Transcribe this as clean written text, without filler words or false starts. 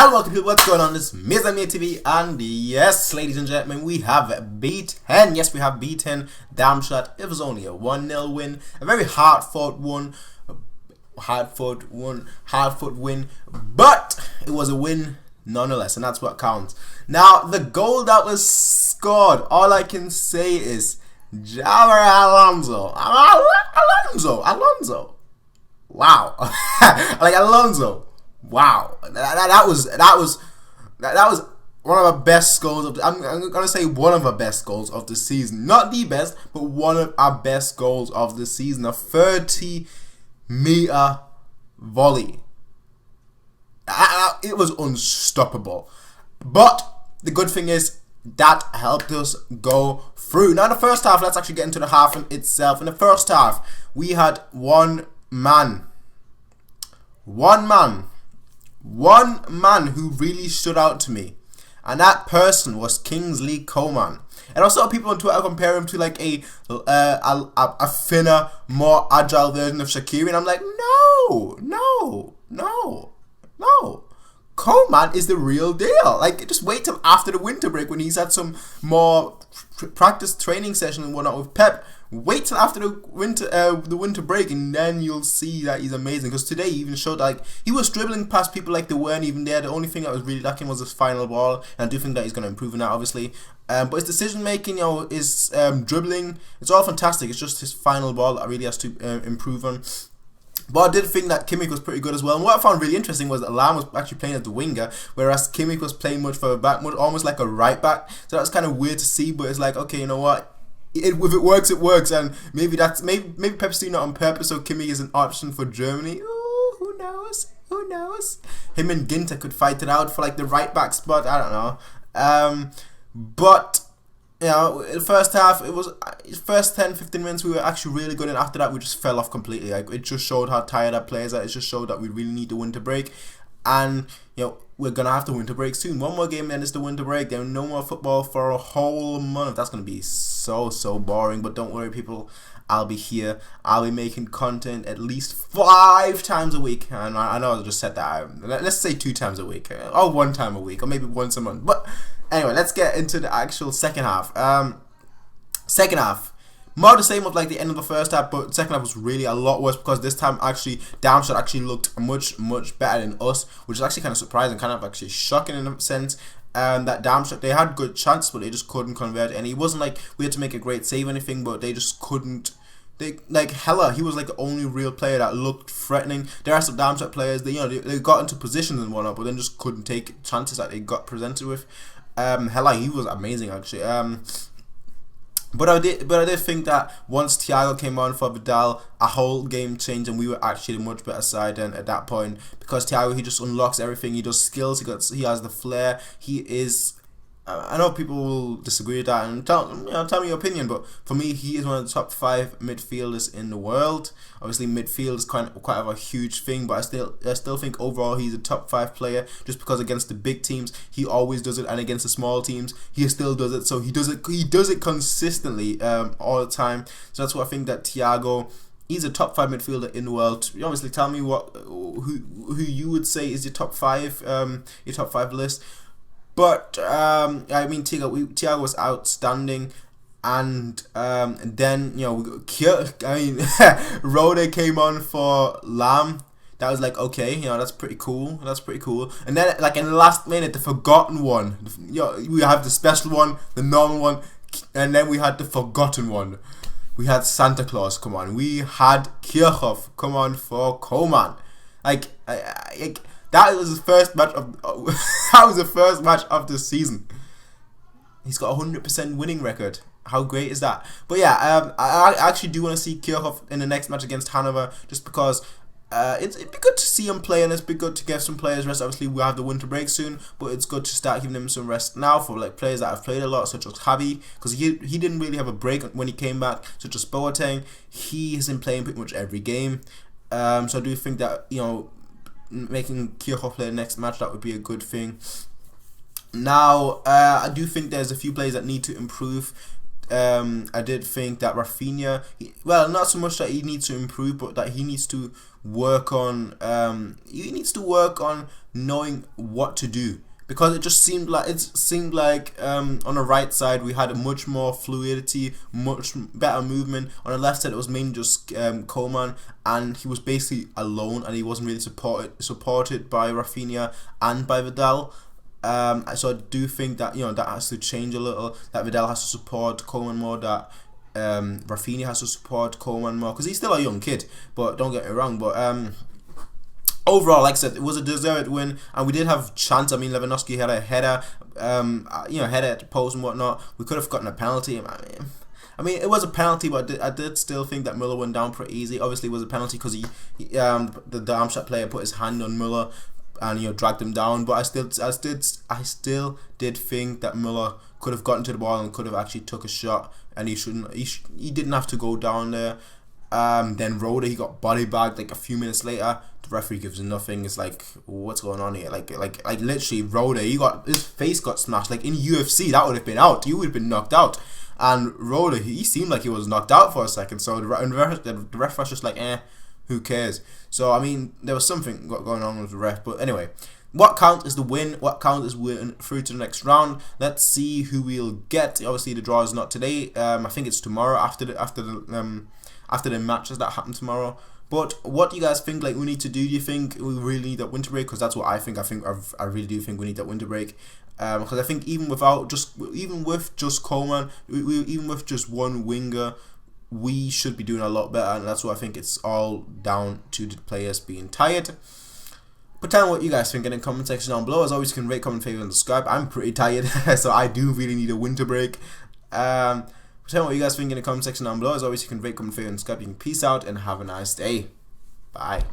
Hello welcome people, what's going on? This is Mizamir TV, and yes, ladies and gentlemen, we have beaten, yes we have beaten Darmstadt. It was only a 1-0 win, a very hard-fought win, but it was a win nonetheless, and that's what counts. Now, the goal that was scored, all I can say is Alonso. Wow. Like Alonso. Wow, that was one of our best goals of I'm gonna say one of our best goals of the season. Not the best, but one of our best goals of the season. A 30-meter volley. It was unstoppable. But the good thing is that helped us go through. Now, in the first half, let's actually get into the half in itself. In the first half, we had one man who really stood out to me, and that person was Kingsley Coman. And also people on Twitter compare him to like a thinner, more agile version of Shaqiri, and I'm like, no. Coman is the real deal. Like, just wait till after the winter break when he's had some more practice training session and whatnot with Pep. Wait till after the winter break, and then you'll see that he's amazing. Because today he even showed like he was dribbling past people like they weren't even there. The only thing that was really lacking was his final ball, and I do think that he's going to improve in that, obviously. But his decision making, his dribbling, it's all fantastic. It's just his final ball that really has to improve on. But I did think that Kimmich was pretty good as well. And what I found really interesting was that Lam was actually playing as the winger, whereas Kimmich was playing much further back, almost like a right back. So that's kind of weird to see, but it's like, okay, you know what? If it works, it works, and maybe Pep's doing it on purpose, so Kimmich is an option for Germany. Ooh, who knows? Him and Ginter could fight it out for like the right back spot. I don't know. But in the first half, it was first 10-15 minutes we were actually really good, and after that we just fell off completely. Like, it just showed how tired our players are. It just showed that we really need the winter break, and we're gonna have the winter break soon. One more game, then it's the winter break. There's no more football for a whole month. That's gonna be so boring. But don't worry, people. I'll be here. I'll be making content at least 5 times a week. And I know I just said that. Let's say 2 times a week, or 1 time a week, or maybe once a month. But anyway, let's get into the actual second half. Second half. More the same of like the end of the first half, but second half was really a lot worse, because this time actually Darmstadt actually looked much better than us, which is actually kind of surprising, kind of actually shocking in a sense. That Darmstadt, they had good chances, but they just couldn't convert. And it wasn't like we had to make a great save or anything, but they just couldn't. Heller, he was like the only real player that looked threatening. There are some Darmstadt players that they got into positions and whatnot, but then just couldn't take chances that they got presented with. Heller, he was amazing actually. But I did think that once Thiago came on for Vidal, a whole game changed, and we were actually a much better side than at that point, because Thiago, he just unlocks everything. He does skills. He has the flair. He is. I know people will disagree with that, and tell me your opinion, but for me, he is one of the top 5 midfielders in the world. Obviously, midfield is quite of a huge thing, but I still think overall he's a top 5 player, just because against the big teams he always does it, and against the small teams he still does it. So he does it consistently all the time. So that's why I think that Thiago, he's a top 5 midfielder in the world. Obviously, tell me who you would say is your top 5 list. But I mean, Thiago was outstanding, and then Rode came on for Lam. That was like, okay, that's pretty cool. And then like in the last minute, the forgotten one. We have the special one, the normal one, and then we had the forgotten one. We had Santa Claus come on. We had Kirchhoff come on for Coman. That was his first match of the season. He's got a 100% winning record. How great is that? But yeah, I actually do want to see Kirchhoff in the next match against Hanover, just because it'd be good to see him play, and it's be good to give some players rest. Obviously, we have the winter break soon, but it's good to start giving him some rest now for like players that have played a lot, such as Javi, because he didn't really have a break when he came back, such as Boateng. He has been playing pretty much every game. So I do think that making Kirchhoff play the next match, that would be a good thing. Now, I do think there's a few players that need to improve. I did think that Rafinha, well, not so much that he needs to improve, but that he needs to work on knowing what to do. Because it seemed like on the right side we had a much more fluidity, much better movement. On the left side it was mainly just Coman, and he was basically alone, and he wasn't really supported by Rafinha and by Vidal. So I do think that that has to change a little. That Vidal has to support Coman more. That Rafinha has to support Coman more, because he's still a young kid. But don't get me wrong. But overall, like I said, it was a deserved win, and we did have chance. I mean, Lewandowski had a header, header at the post and whatnot. We could have gotten a penalty. I mean, it was a penalty, but I did still think that Müller went down pretty easy. Obviously, it was a penalty because the Darmstadt player put his hand on Müller and dragged him down. But I still did think that Müller could have gotten to the ball and could have actually took a shot, and he didn't have to go down there. Then Rode, he got body bagged like a few minutes later. The referee gives him nothing. It's like, what's going on here? Like literally, Rode, his face got smashed. Like in UFC, that would have been out. You would have been knocked out. And Rode, he seemed like he was knocked out for a second. So the ref was just like, who cares? So I mean, there was something going on with the ref. But anyway, what counts is the win. What counts is win through to the next round. Let's see who we'll get. Obviously, the draw is not today. I think it's tomorrow after the matches that happen tomorrow. But what do you guys think? Like, we need to do? Do you think we really need that winter break? Because that's what I think. I really do think we need that winter break. Because I think even with just Coman, even with just one winger, we should be doing a lot better. And that's what I think. It's all down to the players being tired. But tell me what you guys think in the comment section down below. As always, you can rate, comment, favorite, and subscribe. I'm pretty tired, so I do really need a winter break. Tell me what you guys think in the comment section down below. As always, you can rate, comment, favorite, and subscribe. You can peace out and have a nice day. Bye.